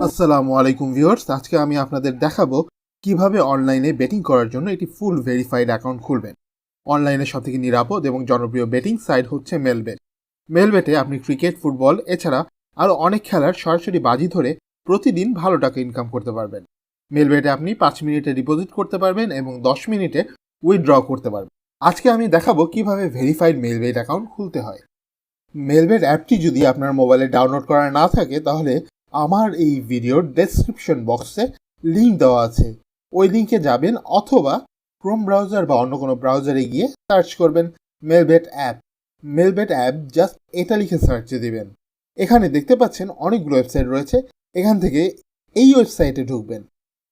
আসসালামু আলাইকুম ভিউয়ার্স, আজকে আমি আপনাদের দেখাবো কিভাবে অনলাইনে বেটিং করার জন্য একটি ফুল ভেরিফাইড অ্যাকাউন্ট খুলবেন। অনলাইনে সবথেকে নিরাপদ এবং জনপ্রিয় বেটিং সাইট হচ্ছে মেলবেট। মেলবেটে আপনি ক্রিকেট, ফুটবল এছাড়া আরও অনেক খেলার সরাসরি বাজি ধরে প্রতিদিন ভালো টাকা ইনকাম করতে পারবেন। মেলবেটে আপনি 5 মিনিটে ডিপোজিট করতে পারবেন এবং 10 মিনিটে উইথড্র করতে পারবেন। আজকে আমি দেখাবো কিভাবে ভেরিফাইড মেলবেট অ্যাকাউন্ট খুলতে হয়। মেলবেট অ্যাপটি যদি আপনার মোবাইলে ডাউনলোড করা না থাকে তাহলে আমার এই ভিডিওর ডেসক্রিপশন বক্সে লিঙ্ক দেওয়া আছে, ওই লিঙ্কে যাবেন অথবা ক্রোম ব্রাউজার বা অন্য কোনো ব্রাউজারে গিয়ে সার্চ করবেন Melbet app. Melbet app just এটা লিখে সার্চে দিবেন। এখানে দেখতে পাচ্ছেন অনেকগুলো ওয়েবসাইট রয়েছে, এখান থেকে এই ওয়েবসাইটে ঢুকবেন।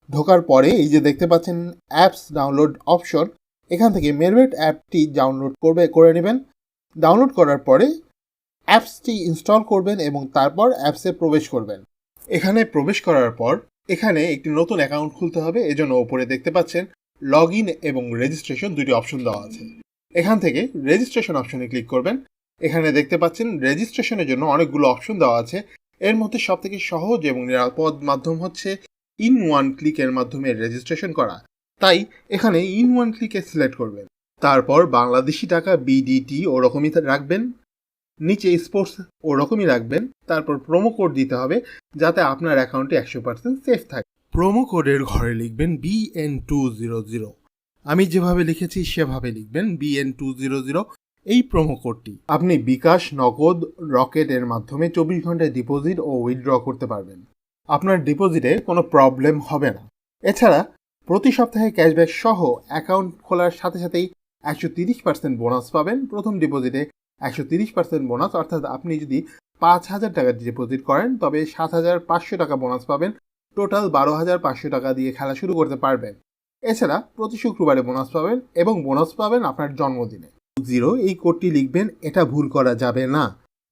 ঢোকার পরে এই যে দেখতে পাচ্ছেন অ্যাপস ডাউনলোড অপশন, এখান থেকে মেলবেট অ্যাপটি ডাউনলোড করে নেবেন। ডাউনলোড করার পরে অ্যাপসটি ইনস্টল করবেন এবং তারপর অ্যাপসে প্রবেশ করবেন। এখানে প্রবেশ করার পর এখানে একটি নতুন অ্যাকাউন্ট খুলতে হবে, এজন্য ওপরে দেখতে পাচ্ছেন লগ ইন এবং রেজিস্ট্রেশন দুটি অপশন দেওয়া আছে। এখান থেকে রেজিস্ট্রেশন অপশনে ক্লিক করবেন। এখানে দেখতে পাচ্ছেন রেজিস্ট্রেশনের জন্য অনেকগুলো অপশন দেওয়া আছে। এর মধ্যে সবথেকে সহজ এবং নিরাপদ মাধ্যম হচ্ছে ইন ওয়ান ক্লিকের মাধ্যমে রেজিস্ট্রেশন করা, তাই এখানে ইন ওয়ান ক্লিকে সিলেক্ট করবেন। তারপর বাংলাদেশি টাকা বিডিটি ওরকমই রাখবেন, নিচে স্পোর্টস ওরকমই রাখবেন। তারপর প্রোমো কোড দিতে হবে যাতে আপনার অ্যাকাউন্টে 100% সেফ থাকে। প্রোমো কোডের ঘরে লিখবেন BN200। আমি যেভাবে লিখেছি সেভাবে লিখবেন BN200। এই প্রোমো কোডটি আপনি বিকাশ, নগদ, রকেট এর মাধ্যমে 24 ঘন্টায় ডিপোজিট ও উইথড্র করতে পারবেন। আপনার ডিপোজিটে কোনো প্রবলেম হবে না। এছাড়া প্রতি সপ্তাহে ক্যাশব্যাক সহ অ্যাকাউন্ট খোলার সাথে সাথেই 130% বোনাস পাবেন। প্রথম ডিপোজিটে 130% বোনাস, অর্থাৎ আপনি যদি 5,000 টাকা ডিপোজিট করেন তবে 7,500 টাকা বোনাস পাবেন। টোটাল 12,500 টাকা দিয়ে খেলা শুরু করতে পারবেন। এছাড়া প্রতি শুক্রবারে বোনাস পাবেন এবং বোনাস পাবেন আপনার জন্মদিনে। এই কোডটি লিখবেন, এটা ভুল করা যাবে না,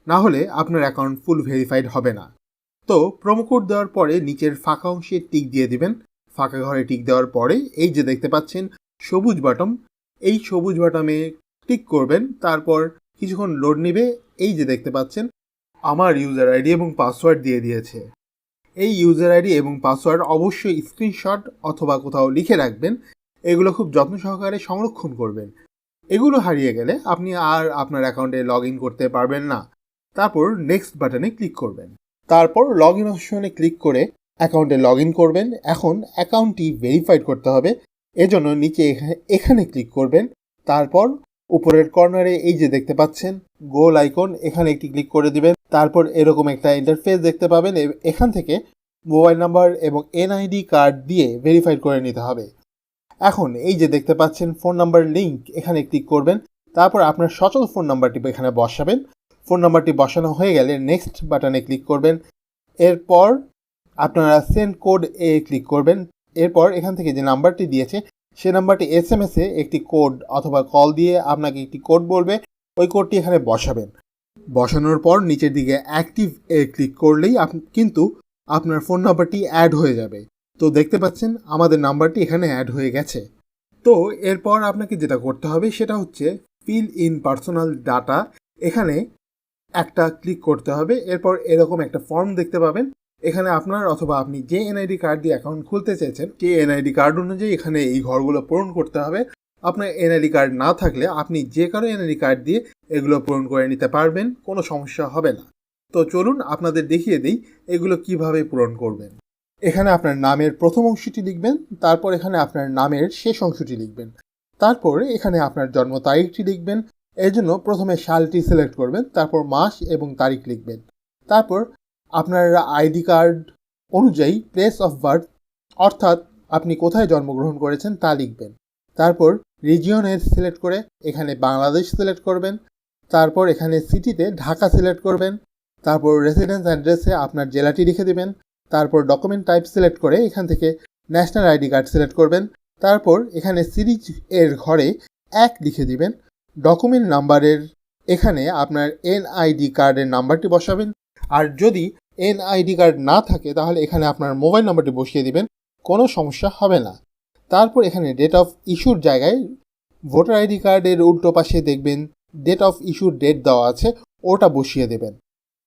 না হলে আপনার অ্যাকাউন্ট ফুল ভেরিফাইড হবে না। তো প্রোমো কোড দেওয়ার পরে নিচের ফাঁকা অংশে টিক দিয়ে দিবেন। ফাঁকা ঘরে টিক দেওয়ার পরে এই যে দেখতে পাচ্ছেন সবুজ বাটন, এই সবুজ বাটনে ক্লিক করবেন। তারপর কিছুক্ষণ লোড নেবে। এই যে দেখতে পাচ্ছেন আমার ইউজার আইডি এবং পাসওয়ার্ড দিয়ে দিয়েছে। এই ইউজার আইডি এবং পাসওয়ার্ড অবশ্যই স্ক্রিনশট অথবা কোথাও লিখে রাখবেন। এগুলো খুব যত্ন সহকারে সংরক্ষণ করবেন। এগুলো হারিয়ে গেলে আপনি আর আপনার অ্যাকাউন্টে লগ ইন করতে পারবেন না। তারপর নেক্সট বাটনে ক্লিক করবেন। তারপর লগ ইন অপশনে ক্লিক করে অ্যাকাউন্টে লগ ইন করবেন। এখন অ্যাকাউন্টটি ভেরিফাইড করতে হবে, এজন্য নিচে এখানে ক্লিক করবেন। তারপর উপরের কর্নারে এই যে দেখতে পাচ্ছেন গোল আইকন, এখানে একটি ক্লিক করে দিবেন। তারপর এরকম একটা ইন্টারফেস দেখতে পাবেন। এখান থেকে মোবাইল নাম্বার এবং এনআইডি কার্ড দিয়ে ভেরিফাইড করে নিতে হবে। এখন এই যে দেখতে পাচ্ছেন ফোন নাম্বার লিঙ্ক, এখানে ক্লিক করবেন। তারপর আপনার সচল ফোন নাম্বারটি এখানে বসাবেন। ফোন নাম্বারটি বসানো হয়ে গেলে নেক্সট বাটনে ক্লিক করবেন। এরপর আপনারা সেন্ড কোড ক্লিক করবেন। এরপর এখান থেকে যে নাম্বারটি দিয়েছে সে নাম্বারটি SMS-এ একটি কোড অথবা কল দিয়ে আপনাকে একটি কোড বলবে, ওই কোডটি এখানে বসাবেন। বসানোর পর নিচের দিকে অ্যাক্টিভ ক্লিক করলেই কিন্তু আপনার ফোন নাম্বারটি অ্যাড হয়ে যাবে। তো দেখতে পাচ্ছেন আমাদের নাম্বারটি এখানে অ্যাড হয়ে গেছে। তো এরপর আপনাকে যেটা করতে হবে সেটা হচ্ছে ফিল ইন পার্সোনাল ডাটা, এখানে একটা ক্লিক করতে হবে। এরপর এরকম একটা ফর্ম দেখতে পাবেন। এখানে আপনার অথবা আপনি যে এনআইডি কার্ড দিয়ে অ্যাকাউন্ট খুলতে চাইছেন সেই এনআইডি কার্ড অনুযায়ী এখানে এই ঘরগুলো পূরণ করতে হবে। আপনার এনআইডি কার্ড না থাকলে আপনি যে কারো এনআইডি কার্ড দিয়ে এগুলো পূরণ করে নিতে পারবেন, কোনো সমস্যা হবে না। তো চলুন আপনাদের দেখিয়ে দিই এগুলো কিভাবে পূরণ করবেন। এখানে আপনার নামের প্রথম অংশটি লিখবেন, তারপর এখানে আপনার নামের শেষ অংশটি লিখবেন, তারপর এখানে আপনার জন্ম তারিখটি লিখবেন। এর জন্য প্রথমে সালটি সিলেক্ট করবেন, তারপর মাস এবং তারিখ লিখবেন। তারপর আপনার আইডি কার্ড অনুযায়ী প্লেস অফ বার্থ অর্থাৎ আপনি কোথায় জন্মগ্রহণ করেছেন তা লিখবেন। তারপর রিজিয়নের সিলেক্ট করে এখানে বাংলাদেশ সিলেক্ট করবেন। তারপর এখানে সিটিতে ঢাকা সিলেক্ট করবেন। তারপর রেসিডেন্স অ্যাড্রেসে আপনার জেলাটি লিখে দেবেন। তারপর ডকুমেন্ট টাইপ সিলেক্ট করে এখান থেকে ন্যাশনাল আইডি কার্ড সিলেক্ট করবেন। তারপর এখানে সিরিজ এর ঘরে 1 লিখে দিবেন। ডকুমেন্ট নাম্বারের এখানে আপনার এনআইডি কার্ডের নাম্বারটি বসাবেন। আর যদি এনআইডি কার্ড না থাকে তাহলে এখানে আপনার মোবাইল নাম্বারটি বসিয়ে দিবেন, কোনো সমস্যা হবে না। তারপর এখানে ডেট অফ ইস্যুর জায়গায় ভোটার আইডি কার্ডের উল্টো পাশে দেখবেন ডেট অফ ইস্যুর ডেট দেওয়া আছে, ওটা বসিয়ে দেবেন।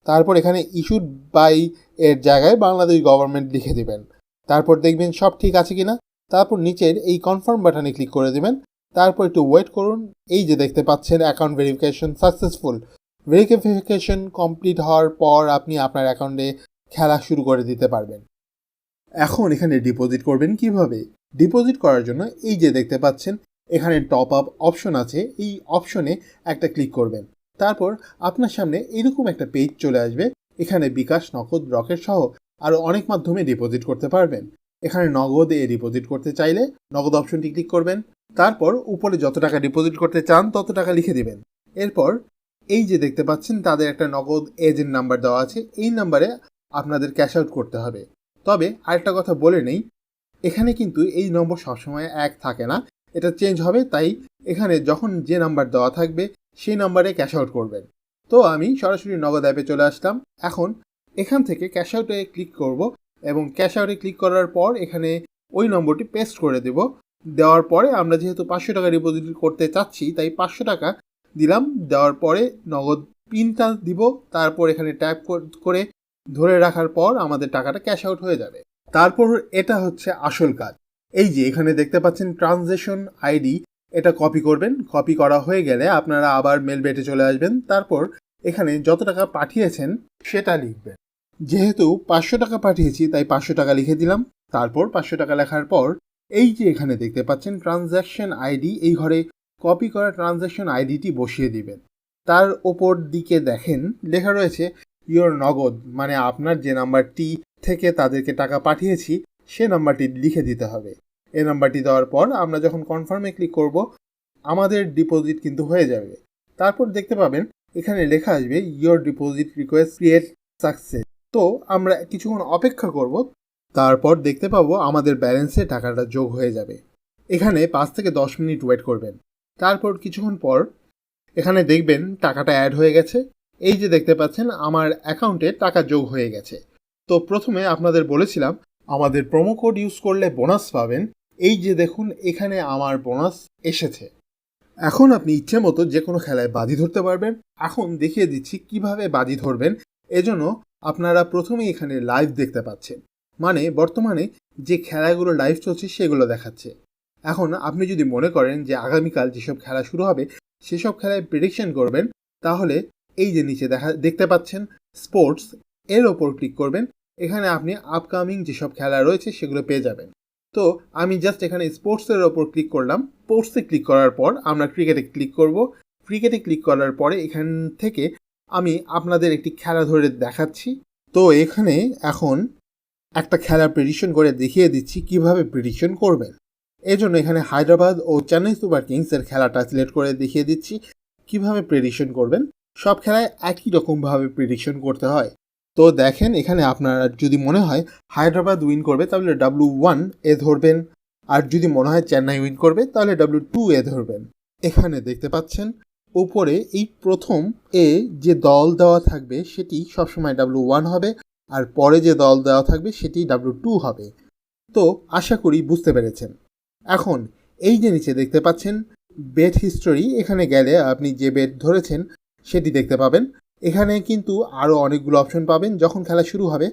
তারপর এখানে ইস্যুড বাই এর জায়গায় বাংলাদেশ গভর্নমেন্ট লিখে দিবেন। তারপর দেখবেন সব ঠিক আছে কিনা। তারপর নিচের এই কনফার্ম বাটনে ক্লিক করে দিবেন। তারপর একটু ওয়েট করুন। এই যে দেখতে পাচ্ছেন account verification successful. Verification complete হওয়ার পর আপনি আপনার অ্যাকাউন্টে খেলা শুরু করে দিতে পারবেন। এখন এখানে ডিপোজিট করবেন কিভাবে? ডিপোজিট করার জন্য এই যে দেখতে পাচ্ছেন এখানে টপ আপ অপশন আছে, এই অপশনে একটা ক্লিক করবেন। তারপর আপনার সামনে এরকম একটা পেজ চলে আসবে। এখানে বিকাশ, নগদ, রকেট সহ আরও অনেক মাধ্যমে ডিপোজিট করতে পারবেন। এখানে নগদ ডিপোজিট করতে চাইলে নগদ অপশনটি ক্লিক করবেন। তারপর উপরে যত টাকা ডিপোজিট করতে চান তত টাকা লিখে দিবেন। এরপর এই যে দেখতে পাচ্ছেন তাদের একটা নগদ এজেন্ট নাম্বার দেওয়া আছে, এই নাম্বারে আপনাদের ক্যাশ আউট করতে হবে। তবে আরেকটা কথা বলে নেই, এখানে কিন্তু এই নম্বর সবসময় এক থাকে না, এটা চেঞ্জ হবে। তাই এখানে যখন যে নাম্বার দেওয়া থাকবে সেই নাম্বারে ক্যাশ আউট করবেন। তো আমি সরাসরি নগদ অ্যাপে চলে আসলাম। এখন এখান থেকে ক্যাশ আউটে ক্লিক করব এবং ক্যাশ আউটে ক্লিক করার পর এখানে ওই নম্বরটি পেস্ট করে দেব। দেওয়ার পরে আমরা যেহেতু 500 টাকা ডিপোজিট করতে চাচ্ছি তাই 500 টাকা দিলাম। দেওয়ার পরে নগদ পিনটা দিব। তারপর এখানে ট্যাপ করে ধরে রাখার পর আমাদের টাকাটা ক্যাশ আউট হয়ে যাবে। তারপর এটা হচ্ছে আসল কাজ। এই যে এখানে দেখতে পাচ্ছেন ট্রানজ্যাকশন আইডি, এটা কপি করবেন। কপি করা হয়ে গেলে আপনারা আবার মেলবেটে চলে আসবেন। তারপর এখানে যত টাকা পাঠিয়েছেন সেটা লিখবেন। যেহেতু 500 টাকা পাঠিয়েছি তাই 500 টাকা লিখে দিলাম। তারপর 500 টাকা লেখার পর এই যে এখানে দেখতে পাচ্ছেন ট্রানজ্যাকশন আইডি, এই ঘরে কপি করা ট্রানজ্যাকশন আইডিটি বসিয়ে দিবেন। তার ওপর দিকে দেখেন লেখা রয়েছে ইওর নগদ, মানে আপনার যে নাম্বারটি থেকে তাদেরকে টাকা পাঠিয়েছি সে নাম্বারটি লিখে দিতে হবে। এই নাম্বারটি দেওয়ার পর আমরা যখন কনফার্মে ক্লিক করব আমাদের ডিপোজিট কিন্তু হয়ে যাবে। তারপর দেখতে পাবেন এখানে লেখা আসবে your deposit request create success. তো আমরা কিছুক্ষণ অপেক্ষা করব। তারপর দেখতে পাবো আমাদের ব্যালেন্সে টাকাটা যোগ হয়ে যাবে। এখানে 5 থেকে 10 মিনিট ওয়েট করবেন। তারপর কিছুক্ষণ পর এখানে দেখবেন টাকাটা অ্যাড হয়ে গেছে। এই যে দেখতে পাচ্ছেন আমার অ্যাকাউন্টে টাকা যোগ হয়ে গেছে। তো প্রথমে আপনাদের বলেছিলাম আমাদের প্রোমো কোড ইউজ করলে বোনাস পাবেন। এই যে দেখুন এখানে আমার বোনাস এসেছে। এখন আপনি ইচ্ছে মতো যে কোনো খেলায় বাজি ধরতে পারবেন। এখন দেখিয়ে দিচ্ছি কিভাবে বাজি ধরবেন। এজন্য আপনারা প্রথমেই এখানে লাইভ দেখতে পাচ্ছেন, মানে বর্তমানে যে খেলাগুলো লাইভ চলছে সেগুলো দেখাচ্ছে। এখন আপনি যদি মনে করেন যে আগামীকাল যেসব খেলা শুরু হবে সেসব খেলায় প্রেডিকশন করবেন, তাহলে এই যে নিচে দেখতে পাচ্ছেন স্পোর্টস, এর ওপর ক্লিক করবেন। এখানে আপনি আপকামিং যেসব খেলা রয়েছে সেগুলো পেয়ে যাবেন। তো আমি জাস্ট এখানে স্পোর্টসের ওপর ক্লিক করলাম। স্পোর্টসে ক্লিক করার পর আমরা ক্রিকেটে ক্লিক করব। ক্রিকেটে ক্লিক করার পরে এখান থেকে আমি আপনাদের একটি খেলা ধরে দেখাচ্ছি। তো এখানে এখন একটা খেলা প্রেডিকশন করে দেখিয়ে দিচ্ছি কিভাবে প্রেডিকশন করবেন। এজন্য এখানে হায়দ্রাবাদ ও চেন্নাই সুপার কিংসের খেলাটা সিলেক্ট করে দেখিয়ে দিচ্ছি কিভাবে প্রেডিকশন করবেন। সব খেলায় একই রকমভাবে প্রেডিকশন করতে হয়। তো দেখেন এখানে আপনারা যদি মনে হয় হায়দ্রাবাদ উইন করবে তাহলে W1 এ ধরবেন, আর যদি মনে হয় চেন্নাই উইন করবে তাহলে W2 এ ধরবেন। এখানে দেখতে পাচ্ছেন উপরে এই প্রথম এ যে দল দেওয়া থাকবে সেটি সবসময় W1 হবে, আর পরে যে দল দেওয়া থাকবে সেটি W2 হবে। তো আশা করি বুঝতে পেরেছেন। এখন এই যে নিচে দেখতে পাচ্ছেন বেট হিস্টোরি, এখানে গেলে আপনি যে বেট ধরেছেন সেটি দেখতে পাবেন। এখানে কিন্তু আরও অনেকগুলো অপশন পাবেন যখন খেলা শুরু হবে।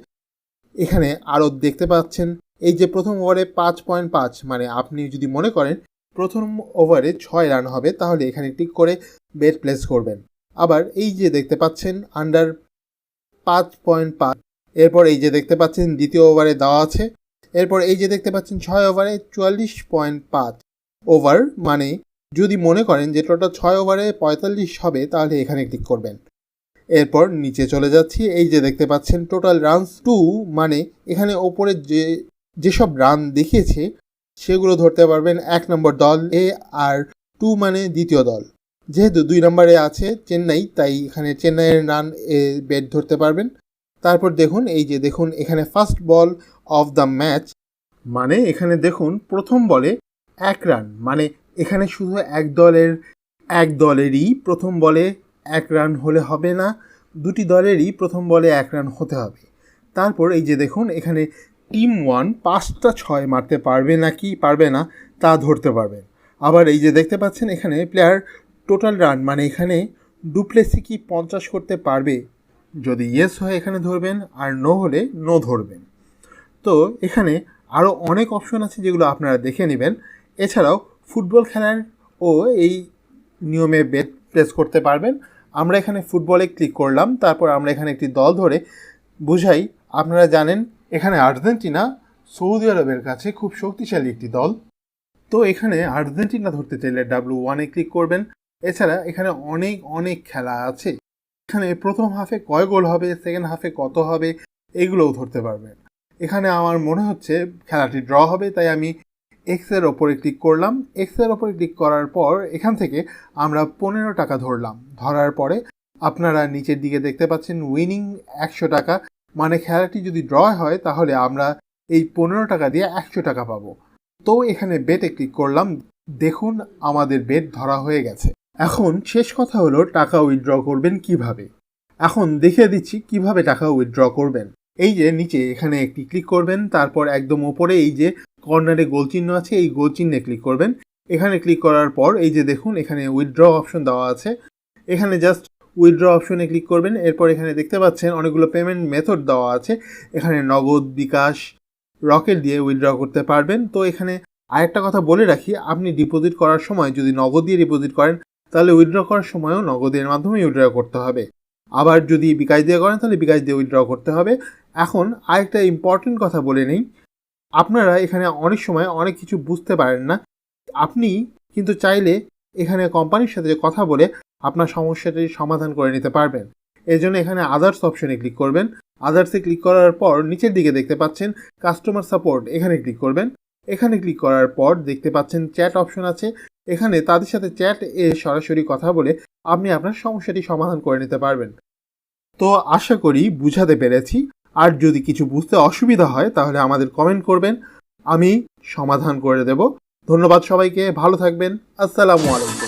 এখানে আরও দেখতে পাচ্ছেন এই যে প্রথম ওভারে 5.5, মানে আপনি যদি মনে করেন প্রথম ওভারে 6 রান হবে তাহলে এখানে ক্লিক করে বেট প্লেস করবেন। আবার এই যে দেখতে পাচ্ছেন আন্ডার 5.5, এরপর এই যে দেখতে পাচ্ছেন দ্বিতীয় ওভারে দেওয়া আছে। এরপর এই যে দেখতে পাচ্ছেন 6 ওভারে 44.5 ওভার, মানে যদি মনে করেন যে টোটাল 6 ওভারে 45 হবে তাহলে এখানে ক্লিক করবেন। এরপর নিচে চলে যাচ্ছি। এই যে দেখতে পাচ্ছেন টোটাল রানস 2, মানে এখানে ওপরে যেসব রান দেখিয়েছে সেগুলো ধরতে পারবেন 1 নম্বর দল এ, আর 2 মানে দ্বিতীয় দল। যেহেতু 2 নম্বরে আছে চেন্নাই তাই এখানে চেন্নাইয়ের রান এ বেট ধরতে পারবেন। তারপর দেখুন এই যে দেখুন এখানে first ball of the match, মানে এখানে দেখুন প্রথম বলে 1 রান, মানে এখানে শুধু এক দলেরই প্রথম বলে 1 রান হলে হবে না, দুটি দলেরই প্রথম বলে 1 রান হতে হবে। তারপর এই যে দেখুন এখানে টিম 1 5টা 6 মারতে পারবে নাকি পারবে না তা ধরতে পারবেন। আবার এই যে দেখতে পাচ্ছেন এখানে প্লেয়ার টোটাল রান, মানে এখানে ডুপ্লেসি কি 50 করতে পারবে যদি ইয়েস হয় এখানে ধরবেন, আর নো হলে নো ধরবেন। তো এখানে আরও অনেক অপশন আছে যেগুলো আপনারা দেখে নেবেন। এছাড়াও ফুটবল খেলার ও এই নিয়মে বেট প্লেস করতে পারবেন। আমরা এখানে ফুটবলে ক্লিক করলাম, তারপর আমরা এখানে একটি দল ধরে বুঝাই। আপনারা জানেন এখানে আর্জেন্টিনা সৌদি আরবের কাছে খুব শক্তিশালী একটি দল। তো এখানে আর্জেন্টিনা ধরতে চাইলে W1-এ ক্লিক করবেন। এছাড়া এখানে অনেক অনেক খেলা আছে। এখানে প্রথম হাফে কয় গোল হবে, সেকেন্ড হাফে কত হবে, এগুলোও ধরতে পারবেন। এখানে আমার মনে হচ্ছে খেলাটি ড্র হবে, তাই আমি এক্সের ওপরে ক্লিক করলাম। এক্সের ওপরে ক্লিক করার পর এখান থেকে আমরা 15 টাকা ধরলাম। ধরার পরে আপনারা নিচের দিকে দেখতে পাচ্ছেন উইনিং 100 টাকা, মানে খেলাটি যদি ড্র হয় তাহলে আমরা এই 15 টাকা দিয়ে 100 টাকা পাবো। তো এখানে বেটে ক্লিক করলাম। দেখুন আমাদের বেট ধরা হয়ে গেছে। এখন শেষ কথা হলো টাকা উইথড্র করবেন কিভাবে। এখন দেখিয়ে দিচ্ছি কিভাবে টাকা উইথড্র করবেন। এই যে নিচে এখানে একটি ক্লিক করবেন, তারপর একদম ওপরে এই যে কর্নারে গোল চিহ্ন আছে, এই গোল চিহ্নে ক্লিক করবেন। এখানে ক্লিক করার পর এই যে দেখুন এখানে উইথড্র অপশন দেওয়া আছে, এখানে জাস্ট উইথড্র অপশনে ক্লিক করবেন। এরপর এখানে দেখতে পাচ্ছেন অনেকগুলো পেমেন্ট মেথড দেওয়া আছে। এখানে নগদ, বিকাশ, রকেট দিয়ে উইথড্র করতে পারবেন। তো এখানে আরেকটা কথা বলে রাখি, আপনি ডিপোজিট করার সময় যদি নগদ দিয়ে ডিপোজিট করেন তাহলে উইথড্র করার সময়ও নগদের মাধ্যমে উইথড্র করতে হবে। আবার যদি বিকাশ দিয়ে করেন তাহলে বিকাশ দিয়ে উইথড্র করতে হবে। এখন আরেকটা ইম্পর্টেন্ট কথা বলে নেই, আপনারা এখানে অনেক সময় অনেক কিছু বুঝতে পারেন না। আপনি কিন্তু চাইলে এখানে কোম্পানির সাথে কথা বলে আপনার সমস্যাটির সমাধান করে নিতে পারবেন। এই জন্য এখানে আদার্স অপশনে ক্লিক করবেন। আদার্সে ক্লিক করার পর নিচের দিকে দেখতে পাচ্ছেন কাস্টমার সাপোর্ট, এখানে ক্লিক করবেন। এখানে ক্লিক করার পর দেখতে পাচ্ছেন চ্যাট অপশন আছে। এখানে তাদের সাথে চ্যাট সরাসরি কথা বলে আপনি আপনার সমস্যাটি সমাধান করে নিতে পারবেন। তো আশা করি বুঝাতে পেরেছি। আর যদি কিছু বুঝতে অসুবিধা হয় তাহলে আমাদের কমেন্ট করবেন, আমি সমাধান করে দেব। ধন্যবাদ সবাইকে, ভালো থাকবেন। আসসালামু আলাইকুম।